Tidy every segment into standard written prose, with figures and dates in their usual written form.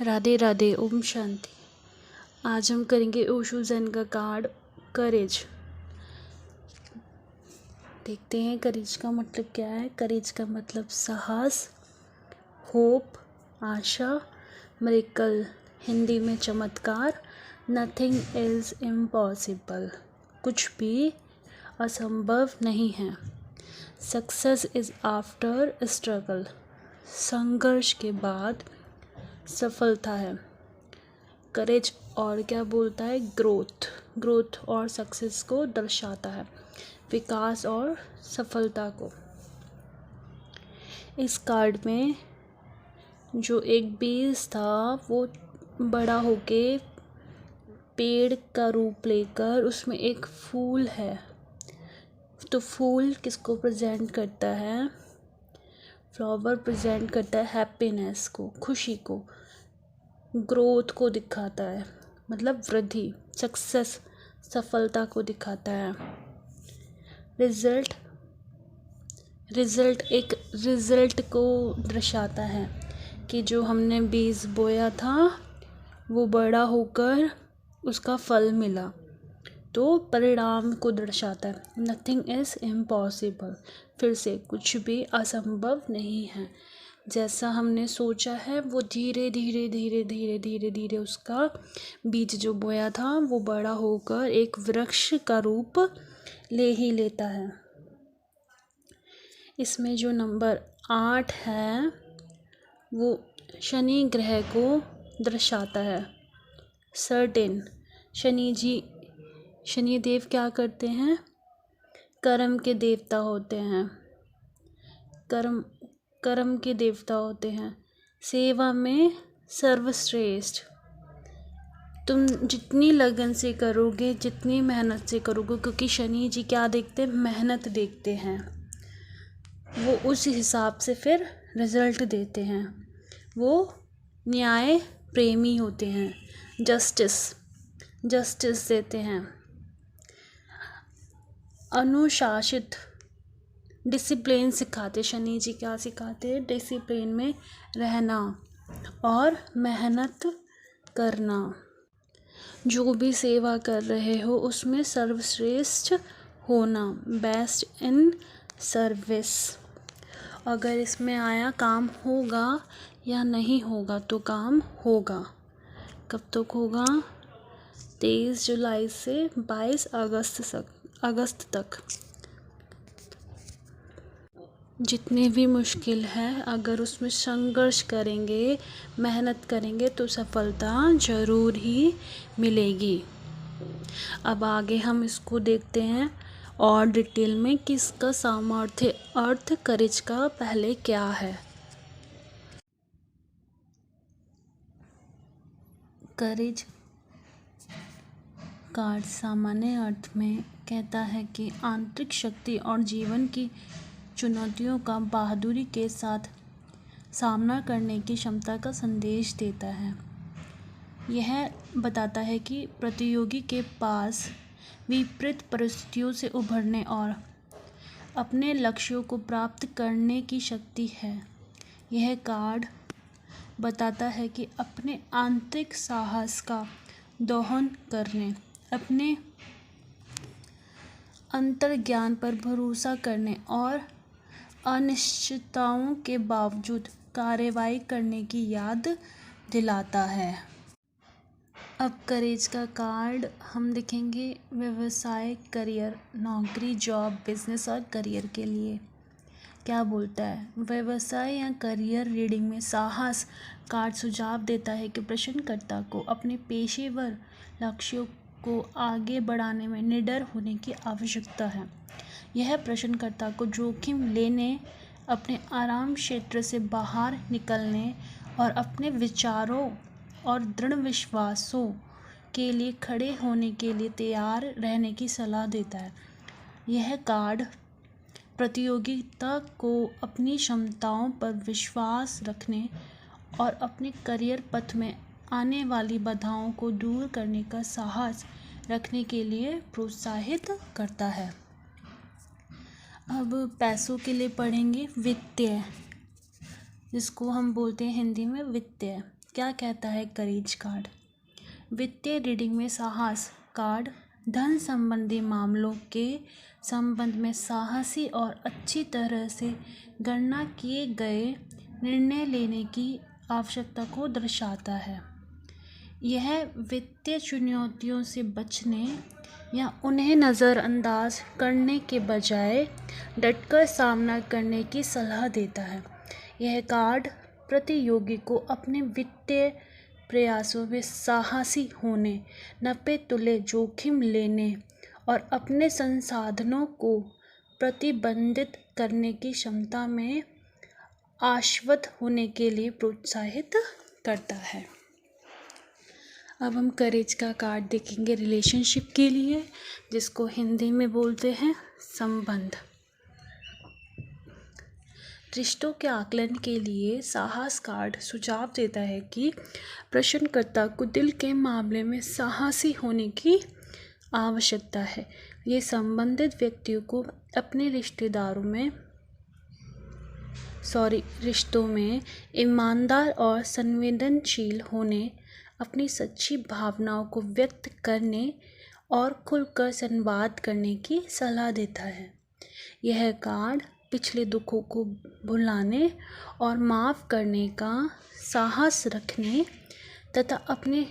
राधे राधे, ओम शांति। आज हम करेंगे ओशो ज़ेन का कार्ड करेज। देखते हैं करेज का मतलब क्या है। करेज का मतलब साहस, होप, आशा, मिरेकल, हिंदी में चमत्कार। नथिंग इज़ इम्पॉसिबल, कुछ भी असंभव नहीं है। सक्सेस इज़ आफ्टर स्ट्रगल, संघर्ष के बाद सफलता है। करेज और क्या बोलता है, ग्रोथ और सक्सेस को दर्शाता है, विकास और सफलता को। इस कार्ड में जो एक बीज था वो बड़ा होके पेड़ का रूप लेकर उसमें एक फूल है। तो फूल किसको प्रेजेंट करता है? फ्लावर प्रेजेंट करता है हैप्पीनेस को, खुशी को, ग्रोथ को दिखाता है, मतलब वृद्धि, सक्सेस, सफलता को दिखाता है। रिजल्ट को दर्शाता है कि जो हमने बीज बोया था वो बड़ा होकर उसका फल मिला, तो परिणाम को दर्शाता है। नथिंग इज़ इम्पॉसिबल, फिर से कुछ भी असंभव नहीं है। जैसा हमने सोचा है वो धीरे धीरे उसका बीज जो बोया था वो बड़ा होकर एक वृक्ष का रूप ले ही लेता है। इसमें जो नंबर 8 है वो शनि ग्रह को दर्शाता है। सर्टेन, शनि देव क्या करते हैं? कर्म के देवता होते हैं। कर्म के देवता होते हैं। सेवा में सर्वश्रेष्ठ। तुम जितनी लगन से करोगे, जितनी मेहनत से करोगे, क्योंकि शनि जी क्या देखते हैं? मेहनत देखते हैं। वो उस हिसाब से फिर रिजल्ट देते हैं। वो न्याय प्रेमी होते हैं, जस्टिस देते हैं। अनुशासित, डिसिप्लिन सिखाते। शनि जी क्या सिखाते हैं? डिसिप्लिन में रहना और मेहनत करना। जो भी सेवा कर रहे हो उसमें सर्वश्रेष्ठ होना, बेस्ट इन सर्विस। अगर इसमें आया काम होगा या नहीं होगा, तो काम होगा। कब तक होगा? 23 जुलाई से 22 अगस्त तक। जितने भी मुश्किल है, अगर उसमें संघर्ष करेंगे, मेहनत करेंगे तो सफलता ज़रूर ही मिलेगी। अब आगे हम इसको देखते हैं और डिटेल में कि इसका सामर्थ्य अर्थ करेज का पहले क्या है। करेज कार्ड सामान्य अर्थ में कहता है कि आंतरिक शक्ति और जीवन की चुनौतियों का बहादुरी के साथ सामना करने की क्षमता का संदेश देता है। यह बताता है कि प्रतियोगी के पास विपरीत परिस्थितियों से उभरने और अपने लक्ष्यों को प्राप्त करने की शक्ति है। यह कार्ड बताता है कि अपने आंतरिक साहस का दोहन करने, अपने अंतर्ज्ञान पर भरोसा करने और अनिश्चितताओं के बावजूद कार्रवाई करने की याद दिलाता है। अब करेज का कार्ड हम लिखेंगे व्यवसाय, करियर, नौकरी, जॉब, बिजनेस और करियर के लिए। क्या बोलता है? व्यवसाय या करियर रीडिंग में साहस कार्ड सुझाव देता है कि प्रश्नकर्ता को अपने पेशेवर लक्ष्यों को आगे बढ़ाने में निडर होने की आवश्यकता है। यह प्रश्नकर्ता को जोखिम लेने, अपने आराम क्षेत्र से बाहर निकलने और अपने विचारों और दृढ़ विश्वासों के लिए खड़े होने के लिए तैयार रहने की सलाह देता है। यह कार्ड प्रतियोगिता को अपनी क्षमताओं पर विश्वास रखने और अपने करियर पथ में आने वाली बाधाओं को दूर करने का साहस रखने के लिए प्रोत्साहित करता है। अब पैसों के लिए पढ़ेंगे वित्तीय, जिसको हम बोलते हैं हिंदी में वित्तीय। क्या कहता है करेज कार्ड? वित्तीय रीडिंग में साहस कार्ड धन संबंधी मामलों के संबंध में साहसी और अच्छी तरह से गणना किए गए निर्णय लेने की आवश्यकता को दर्शाता है। यह वित्तीय चुनौतियों से बचने या उन्हें नज़रअंदाज करने के बजाय डटकर सामना करने की सलाह देता है। यह कार्ड प्रतियोगी को अपने वित्तीय प्रयासों में साहसी होने, नपे तुले जोखिम लेने और अपने संसाधनों को प्रतिबंधित करने की क्षमता में आश्वस्त होने के लिए प्रोत्साहित करता है। अब हम करेज का कार्ड देखेंगे रिलेशनशिप के लिए, जिसको हिंदी में बोलते हैं संबंध। रिश्तों के आकलन के लिए साहस कार्ड सुझाव देता है कि प्रश्नकर्ता को दिल के मामले में साहसी होने की आवश्यकता है। ये संबंधित व्यक्तियों को अपने रिश्तों में ईमानदार और संवेदनशील होने, अपनी सच्ची भावनाओं को व्यक्त करने और खुलकर संवाद करने की सलाह देता है। यह कार्ड पिछले दुखों को भुलाने और माफ़ करने का साहस रखने तथा अपने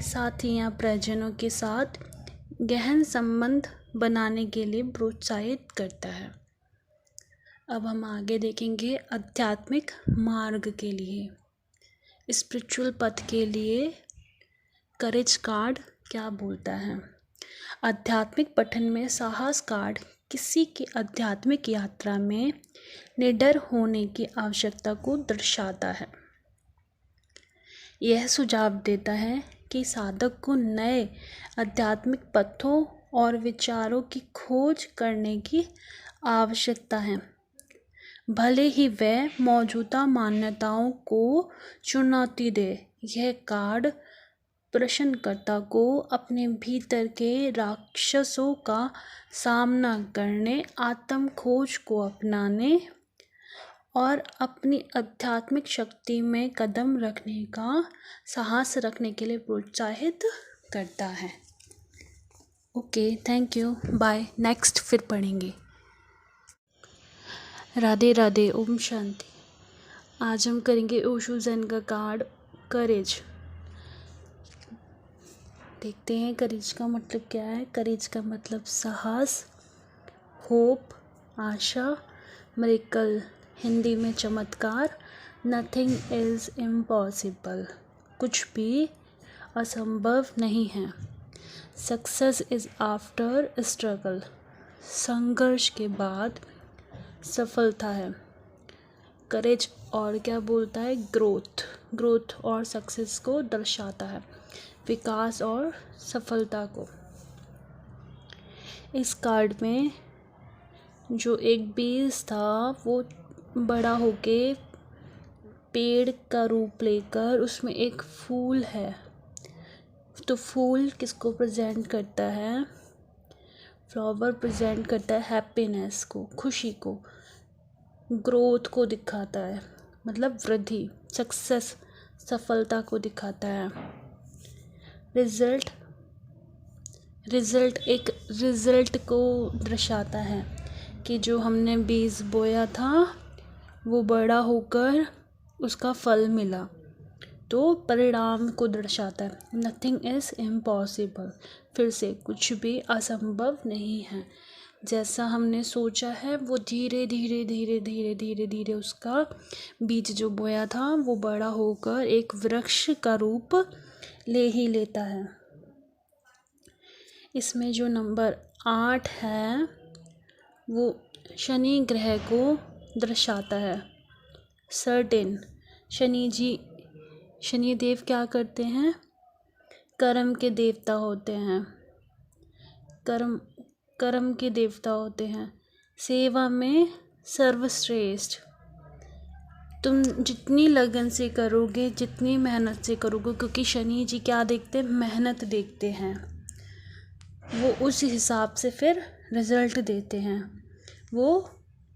साथी या परिजनों के साथ गहन संबंध बनाने के लिए प्रोत्साहित करता है। अब हम आगे देखेंगे आध्यात्मिक मार्ग के लिए, स्पिरिचुअल पथ के लिए करेज कार्ड क्या बोलता है। आध्यात्मिक पठन में साहस कार्ड किसी की आध्यात्मिक यात्रा में निडर होने की आवश्यकता को दर्शाता है। यह सुझाव देता है कि साधक को नए आध्यात्मिक पथों और विचारों की खोज करने की आवश्यकता है, भले ही वह मौजूदा मान्यताओं को चुनौती दे। यह कार्ड प्रश्नकर्ता को अपने भीतर के राक्षसों का सामना करने, आत्म खोज को अपनाने और अपनी आध्यात्मिक शक्ति में कदम रखने का साहस रखने के लिए प्रोत्साहित करता है। Okay, thank you, bye, next फिर पढ़ेंगे। राधे राधे, ओम शांति। आज हम करेंगे ओशो ज़ेन का कार्ड करेज। देखते हैं करेज का मतलब क्या है। करेज का मतलब साहस, होप, आशा, मिरेकल, हिंदी में चमत्कार, नथिंग इज़ इम्पॉसिबल, कुछ भी असंभव नहीं है। सक्सेस इज़ आफ्टर स्ट्रगल, संघर्ष के बाद सफलता है। करेज और क्या बोलता है, ग्रोथ और सक्सेस को दर्शाता है, विकास और सफलता को। इस कार्ड में जो एक बीज था वो बड़ा होके पेड़ का रूप लेकर उसमें एक फूल है। तो फूल किसको प्रेजेंट करता है, फ्लावर प्रेजेंट करता है हैप्पीनेस को, खुशी को, ग्रोथ को दिखाता है, मतलब वृद्धि, सक्सेस, सफलता को दिखाता है। रिजल्ट को दर्शाता है कि जो हमने बीज बोया था वो बड़ा होकर उसका फल मिला, तो परिणाम को दर्शाता है। नथिंग इज़ इम्पॉसिबल, फिर से कुछ भी असंभव नहीं है। जैसा हमने सोचा है वो धीरे धीरे उसका बीज जो बोया था वो बड़ा होकर एक वृक्ष का रूप ले ही लेता है। इसमें जो नंबर 8 है वो शनि ग्रह को दर्शाता है। सर्टेन, शनिदेव क्या करते हैं, कर्म के देवता होते हैं, कर्म के देवता होते हैं, सेवा में सर्वश्रेष्ठ। तुम जितनी लगन से करोगे, जितनी मेहनत से करोगे, क्योंकि शनि जी क्या देखते हैं, मेहनत देखते हैं, वो उस हिसाब से फिर रिजल्ट देते हैं। वो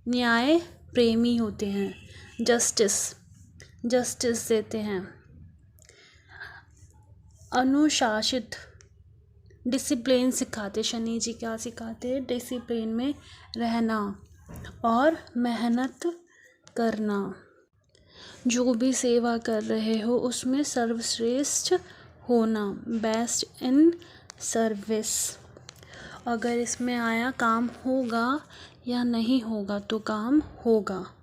न्याय प्रेमी होते हैं, जस्टिस देते हैं। अनुशासित, डिसिप्लिन सिखाते, शनि जी क्या सिखाते हैं? डिसिप्लिन में रहना और मेहनत करना। जो भी सेवा कर रहे हो उसमें सर्वश्रेष्ठ होना, बेस्ट इन सर्विस। अगर इसमें आया काम होगा या नहीं होगा, तो काम होगा।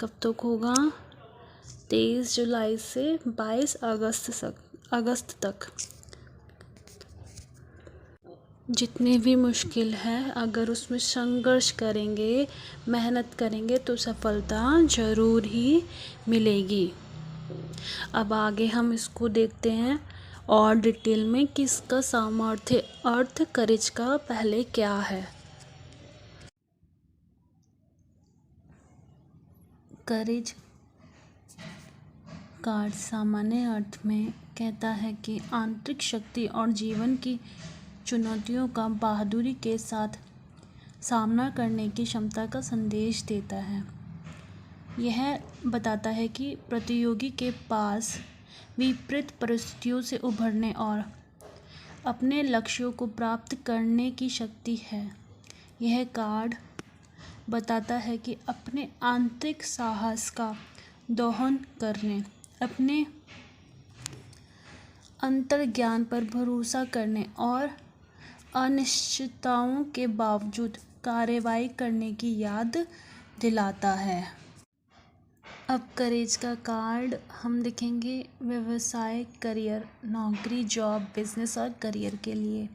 कब तक होगा? 23 जुलाई से 22 अगस्त तक। जितने भी मुश्किल है, अगर उसमें संघर्ष करेंगे, मेहनत करेंगे तो सफलता ज़रूर ही मिलेगी। अब आगे हम इसको देखते हैं और डिटेल में कि इसका सामर्थ्य अर्थ करेज का पहले क्या है। करेज कार्ड सामान्य अर्थ में कहता है कि आंतरिक शक्ति और जीवन की चुनौतियों का बहादुरी के साथ सामना करने की क्षमता का संदेश देता है। यह बताता है कि प्रतियोगी के पास विपरीत परिस्थितियों से उभरने और अपने लक्ष्यों को प्राप्त करने की शक्ति है। यह कार्ड बताता है कि अपने आंतरिक साहस का दोहन करने, अपने अंतर्ज्ञान पर भरोसा करने और अनिश्चितताओं के बावजूद कार्रवाई करने की याद दिलाता है। अब करेज का कार्ड हम देखेंगे व्यवसाय, करियर, नौकरी, जॉब, बिजनेस और करियर के लिए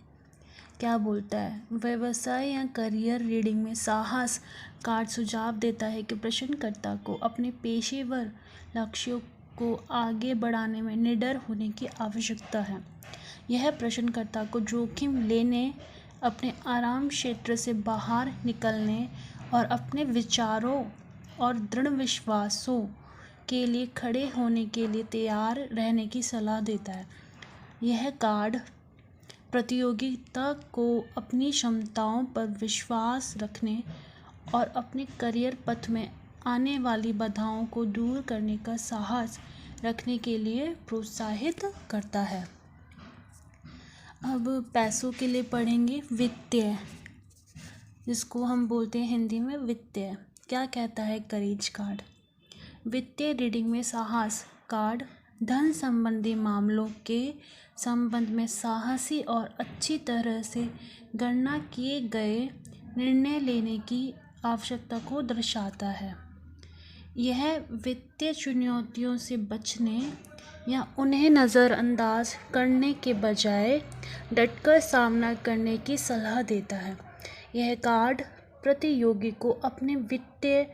क्या बोलता है। व्यवसाय या करियर रीडिंग में साहस कार्ड सुझाव देता है कि प्रश्नकर्ता को अपने पेशेवर लक्ष्यों को आगे बढ़ाने में निडर होने की आवश्यकता है। यह प्रश्नकर्ता को जोखिम लेने, अपने आराम क्षेत्र से बाहर निकलने और अपने विचारों और दृढ़ विश्वासों के लिए खड़े होने के लिए तैयार रहने की सलाह देता है। यह कार्ड प्रतियोगिता को अपनी क्षमताओं पर विश्वास रखने और अपने करियर पथ में आने वाली बाधाओं को दूर करने का साहस रखने के लिए प्रोत्साहित करता है। अब पैसों के लिए पढ़ेंगे वित्तीय, जिसको हम बोलते हैं हिंदी में वित्तीय। क्या कहता है करेज कार्ड? वित्तीय रीडिंग में साहस कार्ड धन संबंधी मामलों के संबंध में साहसी और अच्छी तरह से गणना किए गए निर्णय लेने की आवश्यकता को दर्शाता है। यह वित्तीय चुनौतियों से बचने या उन्हें नज़रअंदाज करने के बजाय डटकर सामना करने की सलाह देता है। यह कार्ड प्रतियोगी को अपने वित्तीय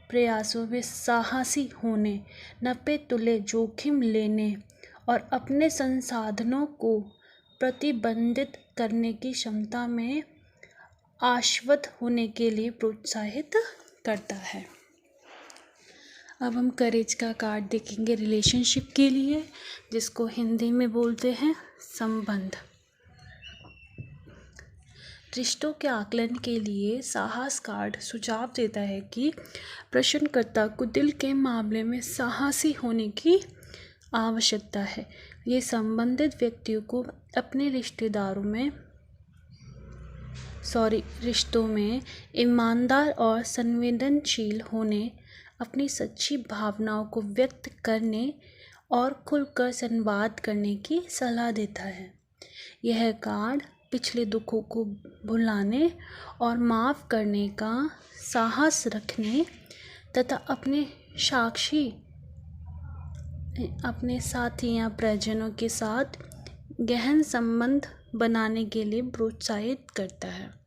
प्रयासों में साहसी होने, नपे तुले जोखिम लेने और अपने संसाधनों को प्रतिबंधित करने की क्षमता में आश्वस्त होने के लिए प्रोत्साहित करता है। अब हम करेज का कार्ड देखेंगे रिलेशनशिप के लिए, जिसको हिंदी में बोलते हैं संबंध। रिश्तों के आकलन के लिए साहस कार्ड सुझाव देता है कि प्रश्नकर्ता को दिल के मामले में साहसी होने की आवश्यकता है। ये संबंधित व्यक्तियों को अपने रिश्तों में ईमानदार और संवेदनशील होने, अपनी सच्ची भावनाओं को व्यक्त करने और खुलकर संवाद करने की सलाह देता है। यह कार्ड पिछले दुखों को भुलाने और माफ़ करने का साहस रखने तथा अपने साथी या परिजनों के साथ गहन संबंध बनाने के लिए प्रोत्साहित करता है।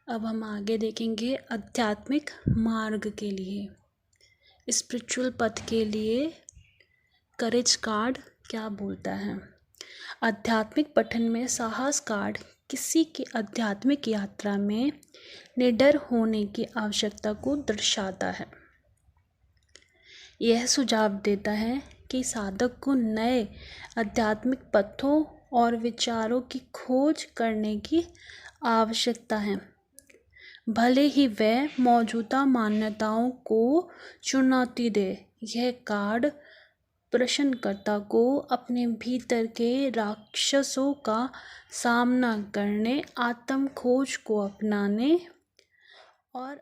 अब हम आगे देखेंगे आध्यात्मिक मार्ग के लिए, स्पिरिचुअल पथ के लिए करेज कार्ड क्या बोलता है। आध्यात्मिक पठन में साहस कार्ड किसी की आध्यात्मिक यात्रा में निडर होने की आवश्यकता को दर्शाता है। यह सुझाव देता है कि साधक को नए आध्यात्मिक पथों और विचारों की खोज करने की आवश्यकता है। भले ही वह मौजूदा मान्यताओं को चुनौती दे। यह कार्ड प्रश्नकर्ता को अपने भीतर के राक्षसों का सामना करने, आत्म खोज को अपनाने और